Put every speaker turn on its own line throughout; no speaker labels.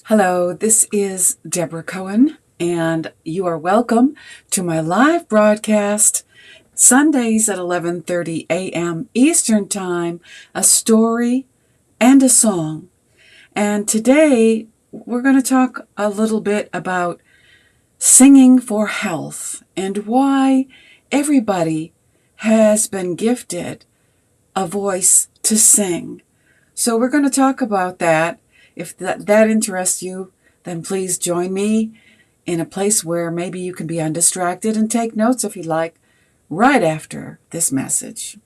Hello, this is Deborah Cohen, and you are welcome to my live broadcast Sundays at 11:30 a.m. Eastern Time, a story and a song. And today we're going to talk a little bit about singing for health and why everybody has been gifted a voice to sing. So we're going to talk about that. If that interests you, then please join me in a place where maybe you can be undistracted and take notes if you like, right after this message.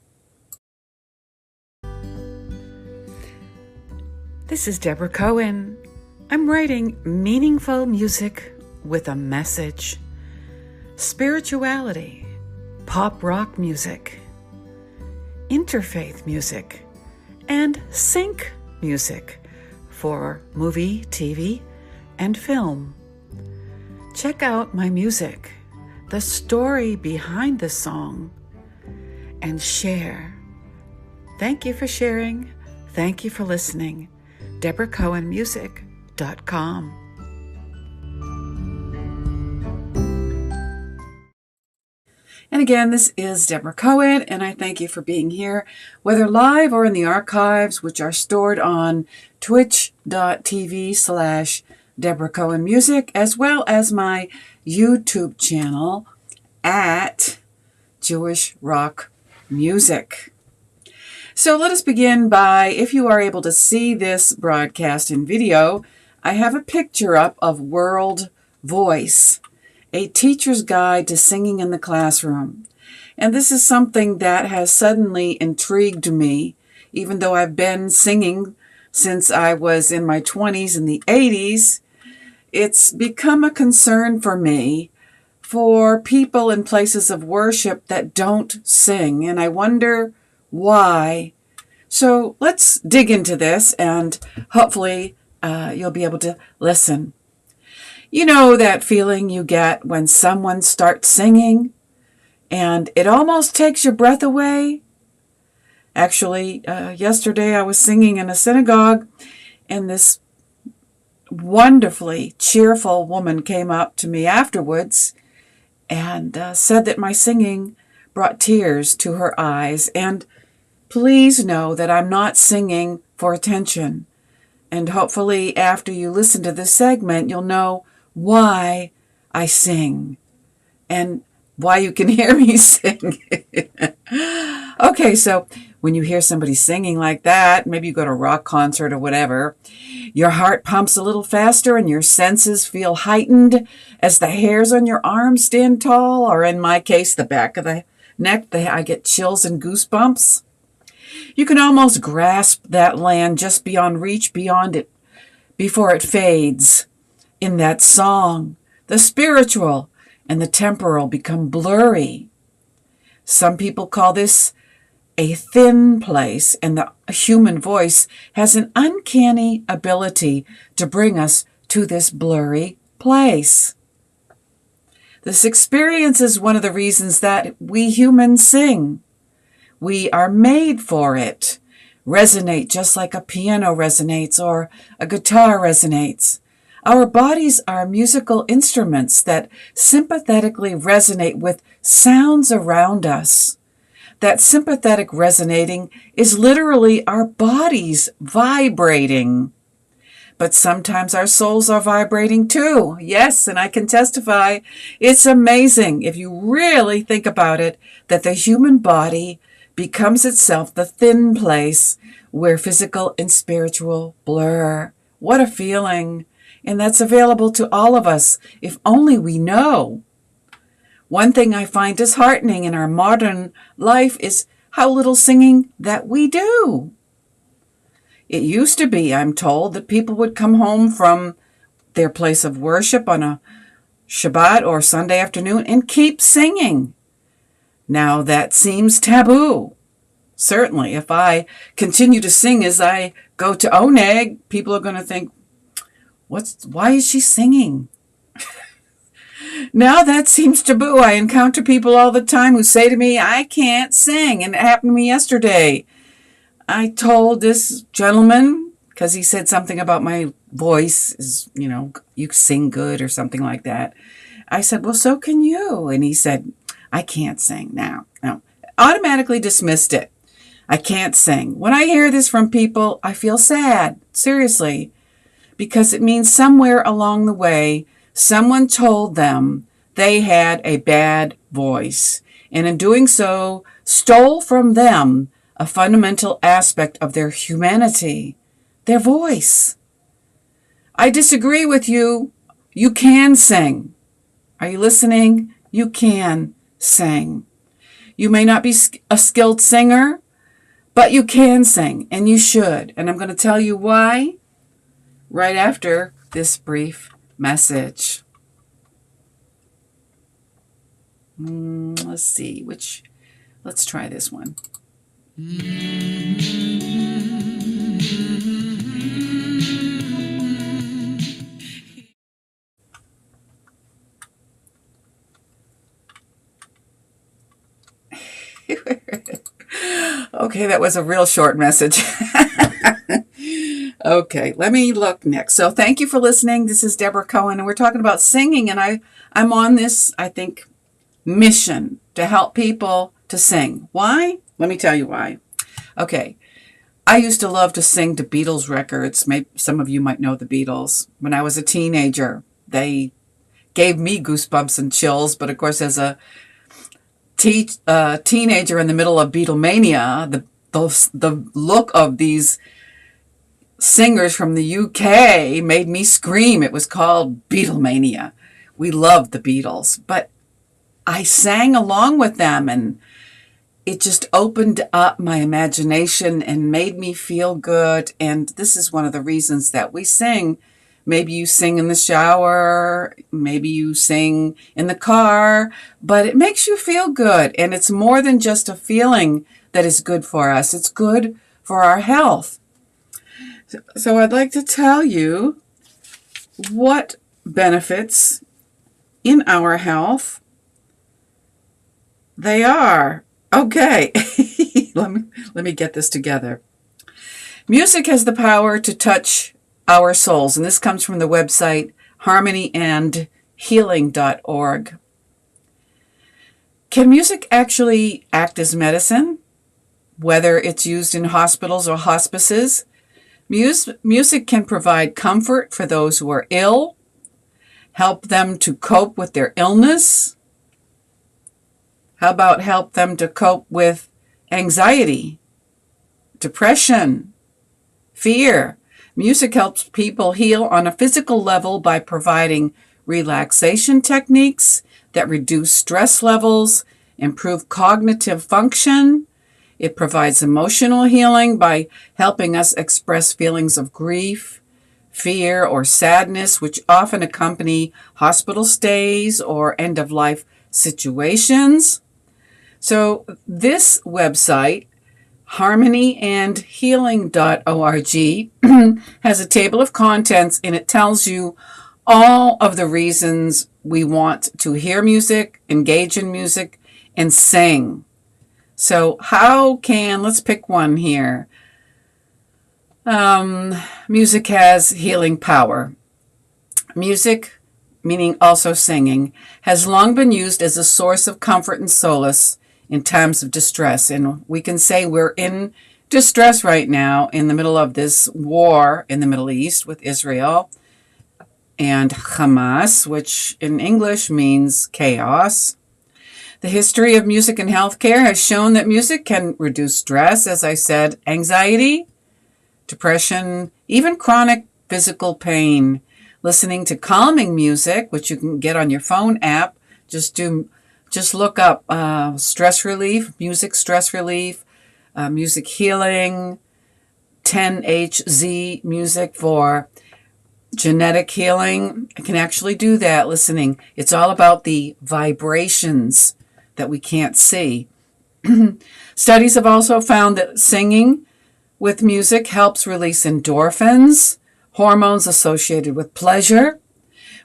This is Deborah Cohen. I'm writing meaningful music with a message. Spirituality, pop rock music, interfaith music, and sync music for movie, TV, and film. Check out my music, the story behind the song, and share. Thank you for sharing. Thank you for listening. DeborahCohenMusic.com. And again, this is Deborah Cohen, and I thank you for being here, whether live or in the archives, which are stored on twitch.tv/Deborah Cohen Music, as well as my YouTube channel at Jewish Rock Music. So let us begin by, if you are able to see this broadcast in video, I have a picture up of World Voice, a teacher's guide to singing in the classroom. And this is something that has suddenly intrigued me, even though I've been singing since I was in my 20s and the 80s. It's become a concern for me for people in places of worship that don't sing, and I wonder why. So let's dig into this, and hopefully you'll be able to listen. You know that feeling you get when someone starts singing and it almost takes your breath away? Actually, yesterday I was singing in a synagogue, and this wonderfully cheerful woman came up to me afterwards and said that my singing brought tears to her eyes. And please know that I'm not singing for attention. And hopefully after you listen to this segment, you'll know why I sing and why you can hear me sing. Okay, so when you hear somebody singing like that, maybe you go to a rock concert or whatever, your heart pumps a little faster and your senses feel heightened as the hairs on your arms stand tall, or in my case, the back of the neck, I get chills and goosebumps. You can almost grasp that land just beyond reach, beyond it, before it fades. In that song, the spiritual and the temporal become blurry. Some people call this a thin place, and the human voice has an uncanny ability to bring us to this blurry place. This experience is one of the reasons that we humans sing. We are made for it. Resonate just like a piano resonates or a guitar resonates. Our bodies are musical instruments that sympathetically resonate with sounds around us. That sympathetic resonating is literally our bodies vibrating. But sometimes our souls are vibrating too. Yes, and I can testify. It's amazing, if you really think about it, that the human body becomes itself the thin place where physical and spiritual blur. What a feeling. And that's available to all of us, if only we know. One thing I find disheartening in our modern life is how little singing that we do. It used to be, I'm told, that people would come home from their place of worship on a Shabbat or Sunday afternoon and keep singing. Now that seems taboo. Certainly, if I continue to sing as I go to Oneg, people are going to think, why is she singing? Now that seems taboo. I encounter people all the time who say to me, I can't sing. And it happened to me yesterday. I told this gentleman, because he said something about my voice is, you sing good or something like that. I said, well, so can you. And he said, I can't sing now. No, automatically dismissed it. I can't sing. When I hear this from people, I feel sad, seriously, because it means somewhere along the way, someone told them they had a bad voice, and in doing so, stole from them a fundamental aspect of their humanity, their voice. I disagree with you. You can sing. Are you listening? You can sing. You may not be a skilled singer, but you can sing, and you should. And I'm going to tell you why right after this brief message. Let's see, let's try this one. Okay, that was a real short message. Okay, let me look next. So thank you for listening. This is Deborah Cohen, and we're talking about singing, and I'm on this, I think, mission to help people to sing. Why? Let me tell you why. Okay, I used to love to sing to Beatles records. Maybe some of you might know the Beatles. When I was a teenager, they gave me goosebumps and chills, but of course, as a teenager in the middle of Beatlemania, the look of these singers from the UK made me scream. It was called Beatlemania. We loved the Beatles, but I sang along with them, and it just opened up my imagination and made me feel good. And this is one of the reasons that we sing. Maybe you sing in the shower, maybe you sing in the car, but it makes you feel good. And it's more than just a feeling that is good for us. It's good for our health. So I'd like to tell you what benefits in our health they are. Okay, let me get this together. Music has the power to touch our souls, and this comes from the website harmonyandhealing.org. Can music actually act as medicine, whether it's used in hospitals or hospices? Music can provide comfort for those who are ill, help them to cope with their illness. How about help them to cope with anxiety, depression, fear? Music helps people heal on a physical level by providing relaxation techniques that reduce stress levels, improve cognitive function. It provides emotional healing by helping us express feelings of grief, fear, or sadness, which often accompany hospital stays or end-of-life situations. So this website, harmonyandhealing.org, has a table of contents, and it tells you all of the reasons we want to hear music, engage in music, and sing. So let's pick one here. Music has healing power. Music, meaning also singing, has long been used as a source of comfort and solace in times of distress. And we can say we're in distress right now in the middle of this war in the Middle East with Israel and Hamas, which in English means chaos. The history of music in healthcare has shown that music can reduce stress, as I said, anxiety, depression, even chronic physical pain. Listening to calming music, which you can get on your phone app, just look up stress relief, music stress relief, music healing, 10HZ music for genetic healing. I can actually do that listening. It's all about the vibrations that we can't see. Studies have also found that singing with music helps release endorphins, hormones associated with pleasure,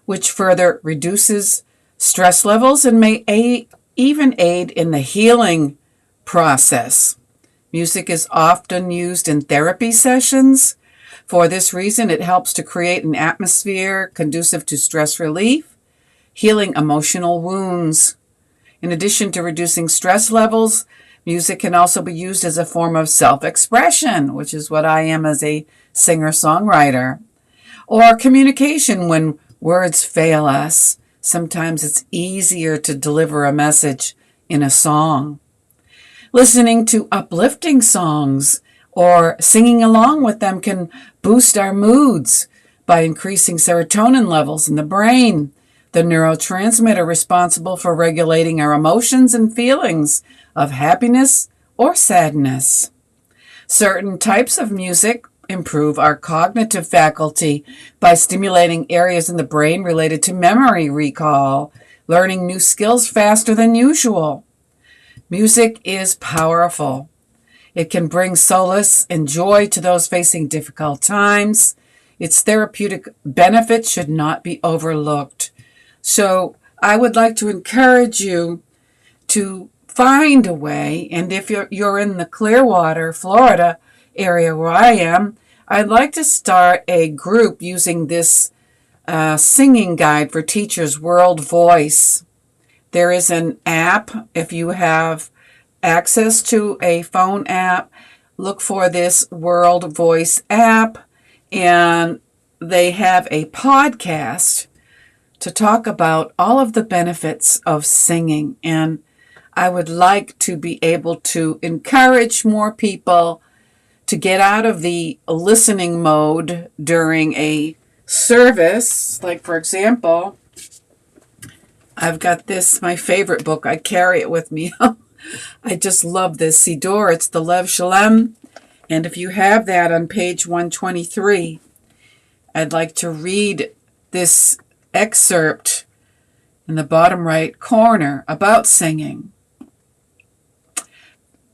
which further reduces stress levels and may even aid in the healing process. Music is often used in therapy sessions For this reason, it helps to create an atmosphere conducive to stress relief, healing emotional wounds. In addition to reducing stress levels, music can also be used as a form of self-expression, which is what I am as a singer-songwriter, or communication when words fail us. Sometimes it's easier to deliver a message in a song. Listening to uplifting songs or singing along with them can boost our moods by increasing serotonin levels in the brain, the neurotransmitter responsible for regulating our emotions and feelings of happiness or sadness. Certain types of music improve our cognitive faculty by stimulating areas in the brain related to memory recall, learning new skills faster than usual. Music is powerful. It can bring solace and joy to those facing difficult times. Its therapeutic benefits should not be overlooked. So I would like to encourage you to find a way, and if you're in the Clearwater, Florida area where I am, I'd like to start a group using this singing guide for teachers, World Voice. There is an app. If you have access to a phone app, look for this World Voice app, and they have a podcast to talk about all of the benefits of singing. And I would like to be able to encourage more people to get out of the listening mode during a service. Like, for example, I've got this, my favorite book. I carry it with me. I just love this Siddur. It's the Lev Shalem. And if you have that on page 123, I'd like to read this excerpt in the bottom right corner about singing.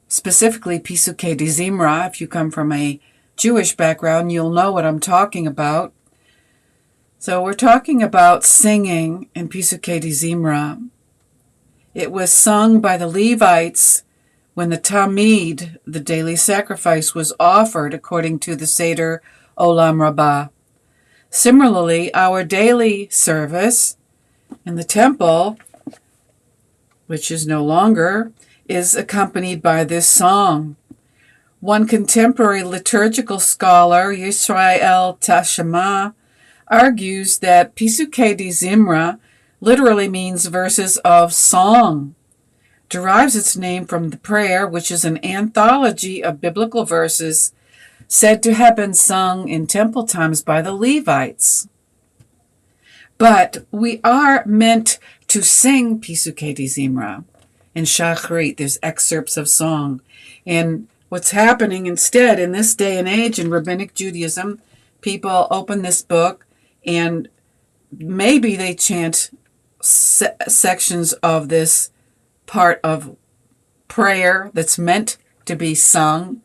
Specifically, Pisukei de Zimra. If you come from a Jewish background, you'll know what I'm talking about. So we're talking about singing in Pisukei de Zimra. It was sung by the Levites when the Tamid, the daily sacrifice, was offered according to the Seder Olam Rabbah. Similarly, our daily service in the temple, which is no longer, is accompanied by this song. One contemporary liturgical scholar, Yisrael Tashema, argues that Pisukei de Zimra literally means verses of song, derives its name from the prayer, which is an anthology of biblical verses said to have been sung in temple times by the Levites. But we are meant to sing Pisukei de Zimra. In Shachrit, there's excerpts of song. And what's happening instead in this day and age in Rabbinic Judaism, people open this book and maybe they chant sections of this part of prayer that's meant to be sung,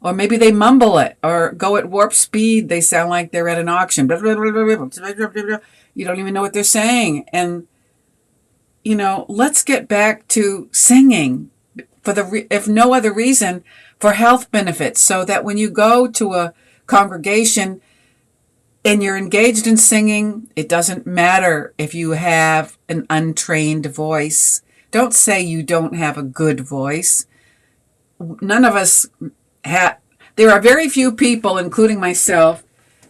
or maybe they mumble it or go at warp speed. They sound like they're at an auction. You don't even know what they're saying. And let's get back to singing for if no other reason, for health benefits, so that when you go to a congregation and you're engaged in singing, it doesn't matter if you have an untrained voice. Don't say you don't have a good voice. None of us have. There are very few people, including myself,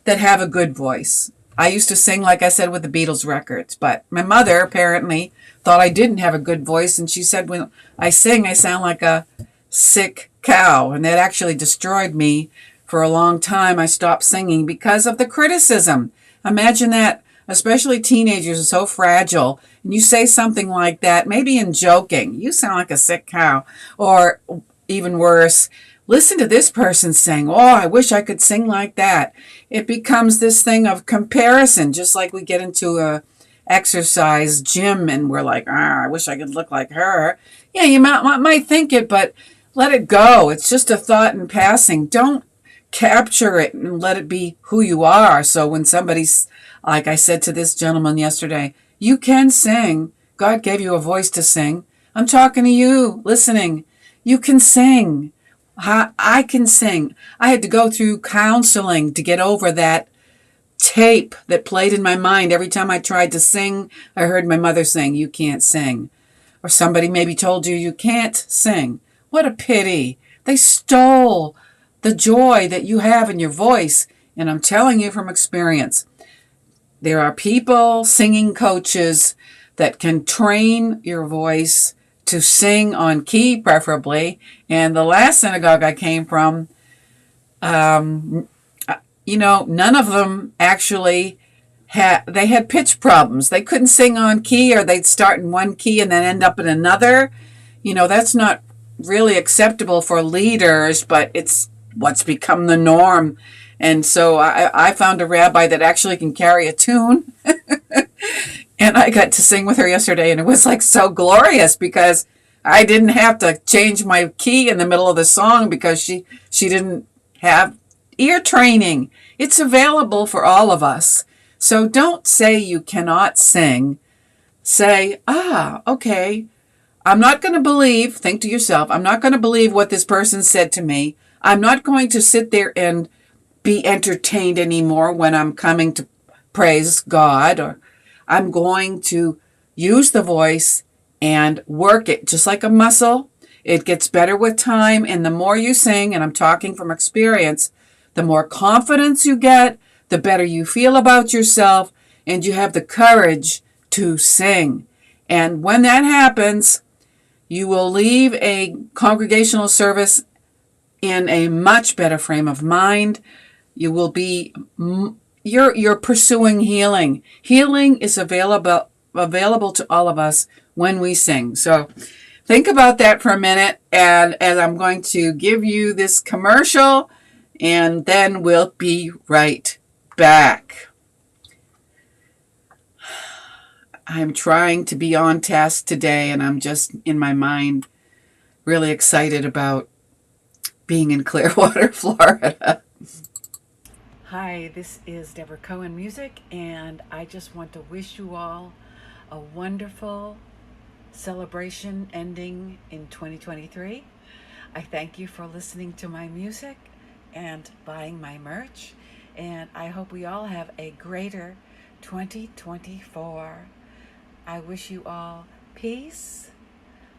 that have a good voice. I used to sing, like I said, with the Beatles records, but my mother apparently thought I didn't have a good voice, and she said when I sing, I sound like a sick cow, and that actually destroyed me. For a long time, I stopped singing because of the criticism. Imagine that, especially teenagers are so fragile, and you say something like that, maybe in joking, you sound like a sick cow, or even worse, listen to this person sing. Oh, I wish I could sing like that. It becomes this thing of comparison, just like we get into a exercise gym and we're like, I wish I could look like her. Yeah, you might think it, but let it go. It's just a thought in passing. Don't capture it and let it be who you are. So when somebody's, like I said to this gentleman yesterday, you can sing. God gave you a voice to sing. I'm talking to you, listening. You can sing. I can sing. I had to go through counseling to get over that tape that played in my mind every time I tried to sing. I heard my mother saying, "You can't sing." Or somebody maybe told you, "You can't sing." What a pity. They stole the joy that you have in your voice. And I'm telling you from experience, there are people, singing coaches, that can train your voice to sing on key, preferably. And the last synagogue I came from, none of them actually they had pitch problems. They couldn't sing on key, or they'd start in one key and then end up in another. That's not really acceptable for leaders, but it's what's become the norm. And so I found a rabbi that actually can carry a tune. And I got to sing with her yesterday, and it was like so glorious because I didn't have to change my key in the middle of the song because she didn't have ear training. It's available for all of us. So don't say you cannot sing. Say, okay, I'm not going to believe, think to yourself, I'm not going to believe what this person said to me. I'm not going to sit there and be entertained anymore when I'm coming to praise God, or I'm going to use the voice and work it just like a muscle. It gets better with time, and the more you sing, and I'm talking from experience, the more confidence you get, the better you feel about yourself, and you have the courage to sing. And when that happens, you will leave a congregational service in a much better frame of mind. You will be you're pursuing healing. Healing is available to all of us when we sing. So think about that for a minute, and I'm going to give you this commercial, and then we'll be right back. I'm trying to be on task today, and I'm just in my mind really excited about being in Clearwater, Florida. Hi, this is Deborah Cohen Music, and I just want to wish you all a wonderful celebration ending in 2023. I thank you for listening to my music and buying my merch, and I hope we all have a greater 2024. I wish you all peace,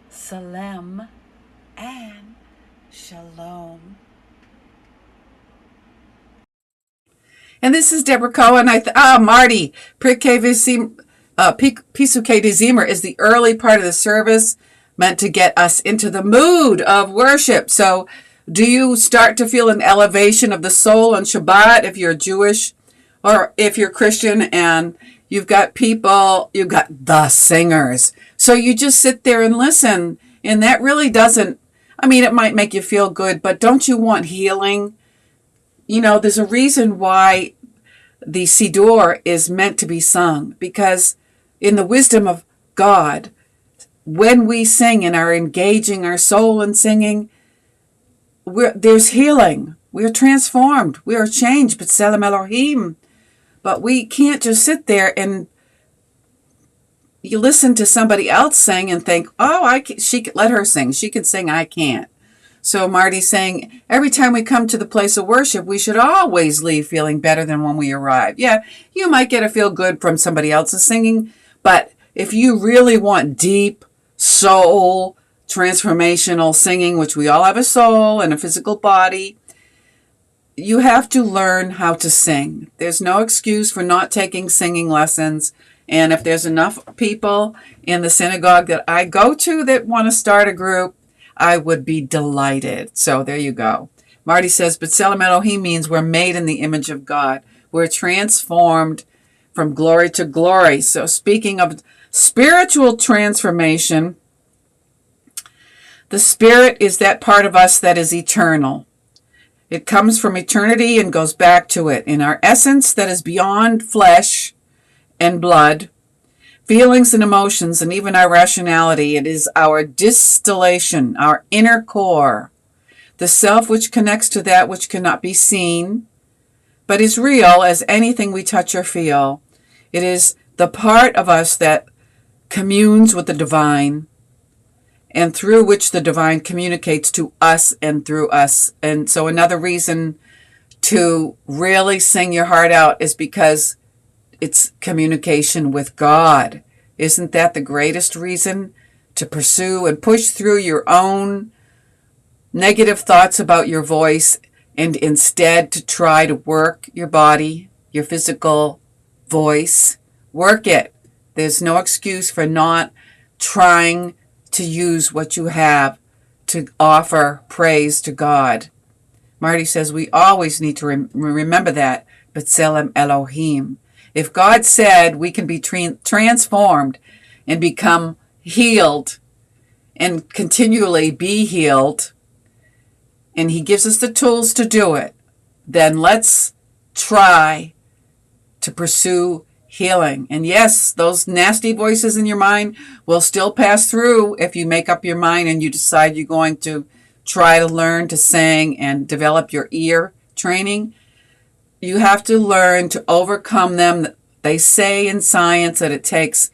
salem, and shalom. And this is Deborah Cohen. Marty, Pisuke de Zimmer is the early part of the service meant to get us into the mood of worship. So do you start to feel an elevation of the soul on Shabbat if you're Jewish, or if you're Christian and you've got the singers. So you just sit there and listen, and that really doesn't, it might make you feel good, but don't you want healing? There's a reason why the Siddur is meant to be sung, because in the wisdom of God, when we sing and are engaging our soul in singing, there's healing. We're transformed. We are changed. B'Tselem Elohim. But we can't just sit there and you listen to somebody else sing and think, she could let her sing. She can sing. I can't. So Marty's saying, every time we come to the place of worship, we should always leave feeling better than when we arrive. Yeah, you might get a feel good from somebody else's singing, but if you really want deep soul transformational singing, which we all have a soul and a physical body, you have to learn how to sing. There's no excuse for not taking singing lessons. And if there's enough people in the synagogue that I go to that want to start a group, I would be delighted. So there you go. Marty says, B'Tselem Elohim means we're made in the image of God. We're transformed from glory to glory. So speaking of spiritual transformation, the spirit is that part of us that is eternal. It comes from eternity and goes back to it. In our essence that is beyond flesh and blood, feelings and emotions, and even our rationality, it is our distillation, our inner core, the self which connects to that which cannot be seen, but is real as anything we touch or feel. It is the part of us that communes with the divine. and through which the divine communicates to us and through us. And so another reason to really sing your heart out is because it's communication with God. Isn't that the greatest reason to pursue and push through your own negative thoughts about your voice and instead to try to work your body, your physical voice? Work it. There's no excuse for not trying to use what you have to offer praise to God. Marty says we always need to remember that. B'Tselem Elohim. If God said we can be transformed and become healed and continually be healed, and he gives us the tools to do it, then let's try to pursue healing. And yes, those nasty voices in your mind will still pass through if you make up your mind and you decide you're going to try to learn to sing and develop your ear training. You have to learn to overcome them. They say in science that it takes,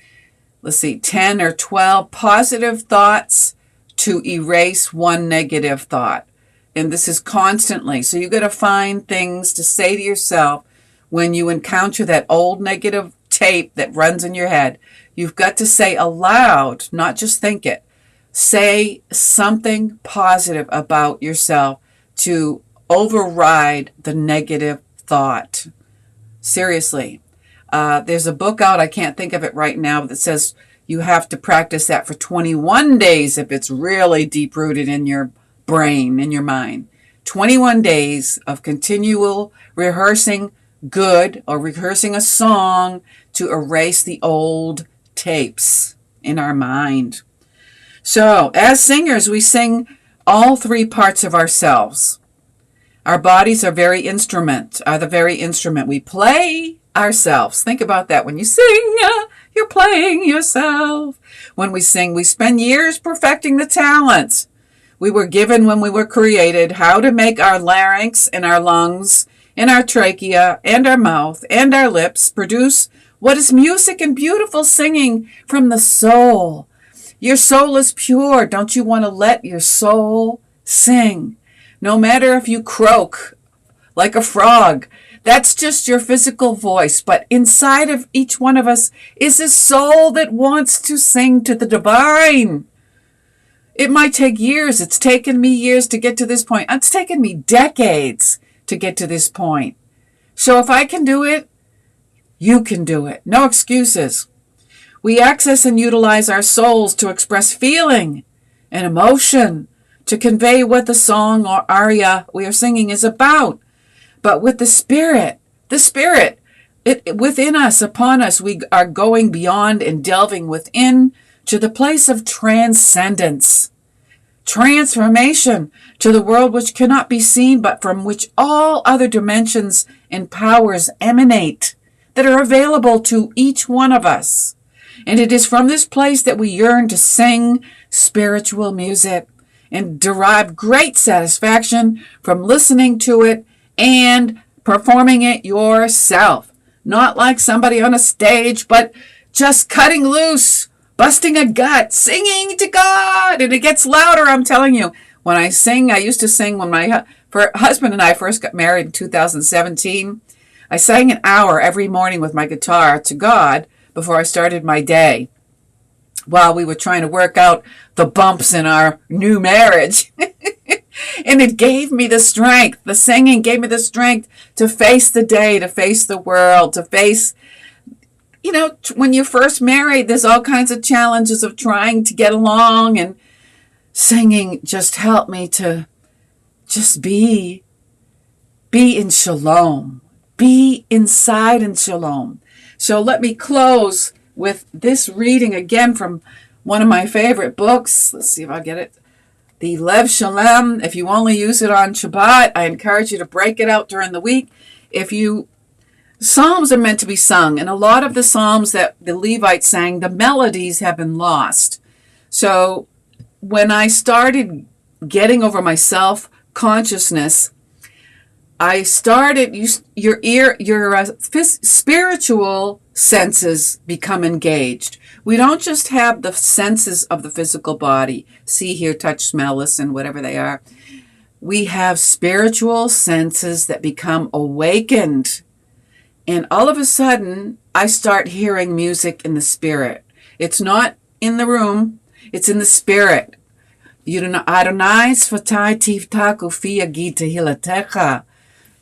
10 or 12 positive thoughts to erase one negative thought. And this is constantly. So you got to find things to say to yourself when you encounter that old negative tape that runs in your head. You've got to say aloud, not just think it. Say something positive about yourself to override the negative thought. Seriously. There's a book out, I can't think of it right now, that says you have to practice that for 21 days if it's really deep-rooted in your brain, in your mind. 21 days of continual rehearsing good or rehearsing a song to erase the old tapes in our mind. So, as singers, we sing all three parts of ourselves. Our bodies are the very instrument. We play ourselves. Think about that. When you sing, you're playing yourself. When we sing, we spend years perfecting the talents we were given when we were created, how to make our larynx and our lungs and our trachea and our mouth and our lips produce what is music and beautiful singing from the soul. Your soul is pure. Don't you want to let your soul sing? No matter if you croak like a frog, that's just your physical voice. But inside of each one of us is a soul that wants to sing to the divine. It might take years. It's taken me years to get to this point. It's taken me decades to get to this point. So if I can do it, you can do it. No excuses. We access and utilize our souls to express feeling and emotion, to convey what the song or aria we are singing is about. But with the Spirit, it within us, upon us, we are going beyond and delving within to the place of transcendence, transformation to the world which cannot be seen, but from which all other dimensions and powers emanate that are available to each one of us. And it is from this place that we yearn to sing spiritual music and derive great satisfaction from listening to it and performing it yourself. Not like somebody on a stage, but just cutting loose, busting a gut, singing to God. And it gets louder, I'm telling you. When I sing, I used to sing when my husband and I first got married in 2017. I sang an hour every morning with my guitar to God before I started my day, while we were trying to work out the bumps in our new marriage. And it gave me the strength. The singing gave me the strength to face the day, to face the world, to face, when you're first married, there's all kinds of challenges of trying to get along, and singing just helped me to just be in shalom, be inside in shalom. So let me close with this reading again from one of my favorite books. Let's see if I get it. The Lev Shalem. If you only use it on Shabbat, I encourage you to break it out during the week. Psalms are meant to be sung, and a lot of the psalms that the Levites sang, the melodies have been lost. So when I started getting over my self-consciousness, I started, your spiritual senses become engaged. We don't just have the senses of the physical body, see, hear, touch, smell, listen, whatever they are. We have spiritual senses that become awakened. And all of a sudden, I start hearing music in the spirit. It's not in the room, it's in the spirit. Adonai sfatai tivtaku fia gita hilatecha.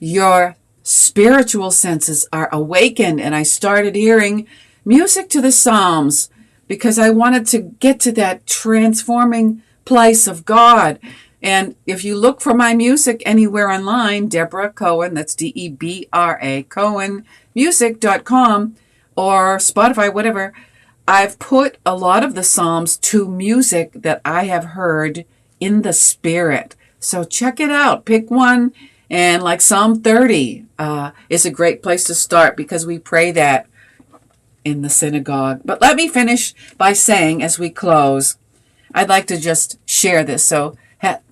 Your spiritual senses are awakened, and I started hearing music to the Psalms because I wanted to get to that transforming place of God. And if you look for my music anywhere online, Deborah Cohen, that's Debra, Cohen, music.com or Spotify, whatever, I've put a lot of the Psalms to music that I have heard in the spirit. So check it out. Pick one. And like Psalm 30 is a great place to start because we pray that in the synagogue. But let me finish by saying as we close, I'd like to just share this. So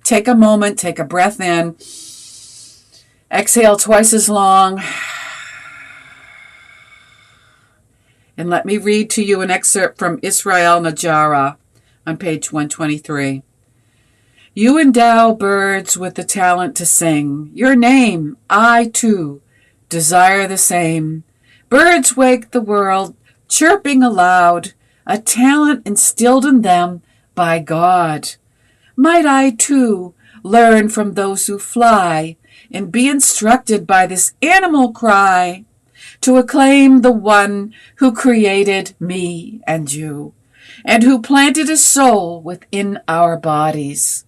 take a moment, take a breath in, exhale twice as long. And let me read to you an excerpt from Israel Najara on page 123. You endow birds with the talent to sing. Your name, I too, desire the same. Birds wake the world, chirping aloud, a talent instilled in them by God. Might I too learn from those who fly and be instructed by this animal cry to acclaim the one who created me and you, and who planted a soul within our bodies.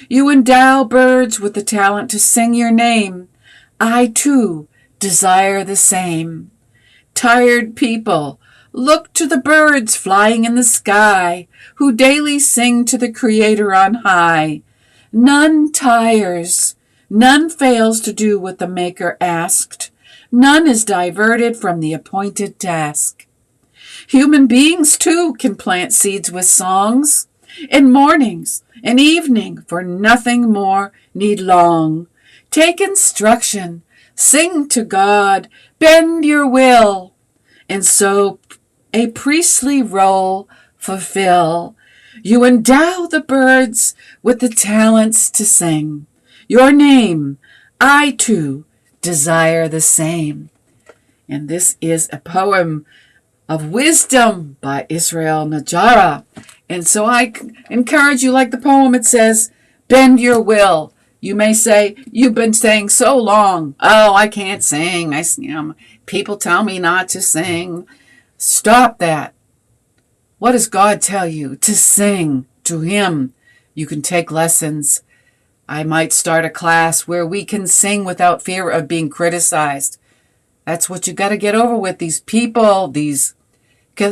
You endow birds with the talent to sing your name. I, too, desire the same. Tired people, look to the birds flying in the sky, who daily sing to the Creator on high. None tires, none fails to do what the Maker asked. None is diverted from the appointed task. Human beings, too, can plant seeds with songs. In mornings and evening, for nothing more need long. Take instruction, sing to God, bend your will, and so a priestly role fulfill. You endow the birds with the talents to sing. Your name, I too, desire the same. And this is a poem of wisdom by Israel Najara. And so I encourage you, like the poem, it says, bend your will. You may say, you've been saying so long, oh, I can't sing. People tell me not to sing. Stop that. What does God tell you? To sing to Him. You can take lessons. I might start a class where we can sing without fear of being criticized. That's what you got to get over with. These people, these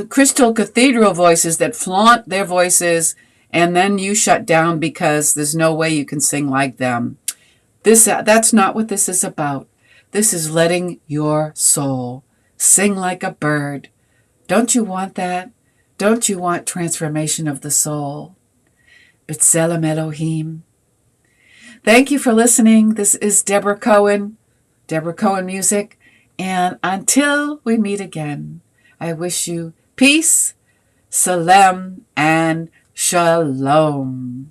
crystal cathedral voices that flaunt their voices, and then you shut down because there's no way you can sing like them. That's not what this is about. This is letting your soul sing like a bird. Don't you want that? Don't you want transformation of the soul? B'Tselem Elohim. Thank you for listening. This is Deborah Cohen Music. And until we meet again, I wish you peace, salem, and shalom.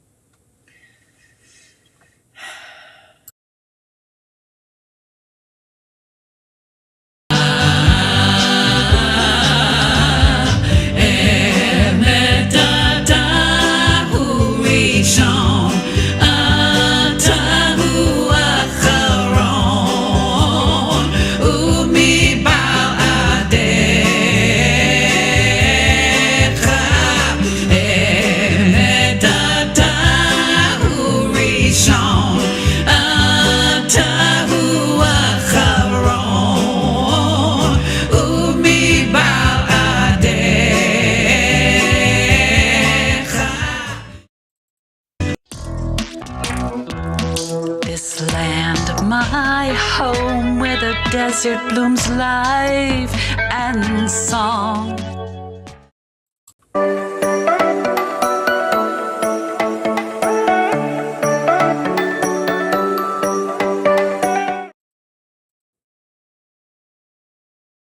My home where the desert blooms life and song.